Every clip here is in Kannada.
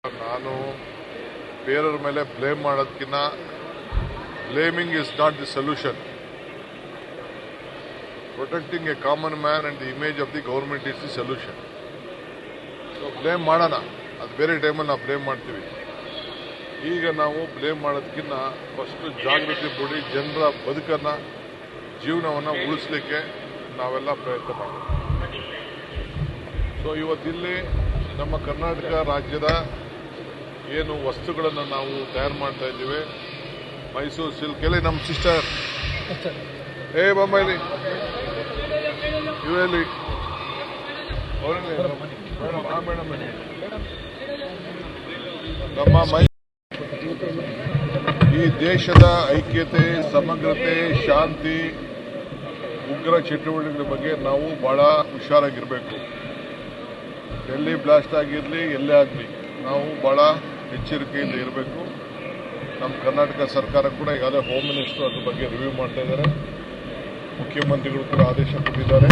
ನಾನು ಬೇರೆಯವ್ರ ಮೇಲೆ ಬ್ಲೇಮ್ ಮಾಡೋದಕ್ಕಿಂತ blaming is not the solution. Protecting A common man and the image of the government is the solution. So blame ಮಾಡೋಣ, ಅದು ಬೇರೆ ಟೈಮಲ್ಲಿ ನಾವು ಬ್ಲೇಮ್ ಮಾಡ್ತೀವಿ. ಈಗ ನಾವು ಬ್ಲೇಮ್ ಮಾಡೋದಕ್ಕಿಂತ ಫಸ್ಟ್ ಜಾಗೃತಿ ಮೂಡಿ ಜನರ ಬದುಕನ್ನು, ಜೀವನವನ್ನು ಉಳಿಸಲಿಕ್ಕೆ ನಾವೆಲ್ಲ ಪ್ರಯತ್ನ ಮಾಡಬೇಕು. ಸೊ ಇವತ್ತಿಲ್ಲಿ ನಮ್ಮ ಕರ್ನಾಟಕ ರಾಜ್ಯದ ಏನು ವಸ್ತುಗಳನ್ನು ನಾವು ತಯಾರು ಮಾಡ್ತಾ ಇದ್ದೀವಿ, ಮೈಸೂರು ಸಿಲ್ಕ್ ಎಲ್ಲಿ ನಮ್ಮ ಸಿಸ್ಟರ್ ಬೊಂಬೈಲಿ ಇವರಲ್ಲಿ ನಮ್ಮ ಈ ದೇಶದ ಐಕ್ಯತೆ, ಸಮಗ್ರತೆ, ಶಾಂತಿ, ಉಗ್ರ ಚಟುವಟಿಕೆಗಳ ಬಗ್ಗೆ ನಾವು ಬಹಳ ಹುಷಾರಾಗಿರಬೇಕು. ಎಲ್ಲಿ ಬ್ಲಾಸ್ಟ್ ಆಗಿರಲಿ, ಎಲ್ಲೇ ಆಗಲಿ ನಾವು ಬಹಳ ಎಚ್ಚರಿಕೆಯಿಂದ ಇರಬೇಕು. ನಮ್ಮ ಕರ್ನಾಟಕ ಸರ್ಕಾರ ಕೂಡ ಈಗಾಗಲೇ ಹೋಮ್ ಮಿನಿಸ್ಟರ್ ಅದ್ರ ಬಗ್ಗೆ ರಿವ್ಯೂ ಮಾಡ್ತಾ ಇದ್ದಾರೆ. ಮುಖ್ಯಮಂತ್ರಿಗಳು ಕೂಡ ಆದೇಶ ಕೊಟ್ಟಿದ್ದಾರೆ.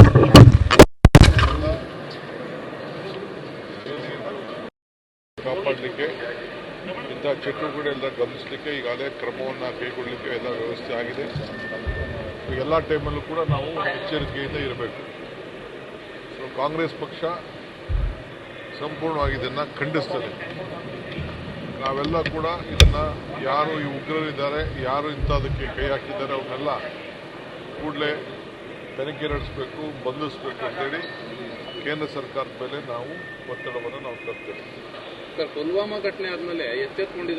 ಕಾಪಾಡಲಿಕ್ಕೆ, ಇಂಥ ಚಟುವಟಿಕೆಗಳೆಲ್ಲ ಗಮನಿಸಲಿಕ್ಕೆ ಈಗಾಗಲೇ ಕ್ರಮವನ್ನು ಕೈಗೊಳ್ಳಲಿಕ್ಕೆ ಎಲ್ಲ ವ್ಯವಸ್ಥೆ ಆಗಿದೆ. ಎಲ್ಲ ಟೈಮಲ್ಲೂ ಕೂಡ ನಾವು ಎಚ್ಚರಿಕೆಯಿಂದ ಇರಬೇಕು. ಸೊ ಕಾಂಗ್ರೆಸ್ ಪಕ್ಷ ಸಂಪೂರ್ಣವಾಗಿ ಇದನ್ನು ಖಂಡಿಸ್ತದೆ. ನಾವೆಲ್ಲ ಕೂಡ ಇದನ್ನು ಯಾರು ಈ ಉಗ್ರರಿದ್ದಾರೆ, ಯಾರು ಇಂಥದಕ್ಕೆ ಕೈ ಹಾಕಿದ್ದಾರೆ, ಅವನ್ನೆಲ್ಲ ಕೂಡಲೇ ತನಿಖೆ ನಡೆಸಬೇಕು, ಬಂಧಿಸಬೇಕು ಅಂತೇಳಿ ಕೇಂದ್ರ ಸರ್ಕಾರದ ಮೇಲೆ ನಾವು ಒತ್ತಡವನ್ನು ನಾವು ತರ್ತೇವೆ. ಸರ್, ಪುಲ್ವಾಮಾ ಘಟನೆ ಆದಮೇಲೆ ಎಚ್ಚೆತ್ತುಕೊಂಡಿದ್ದಾರೆ.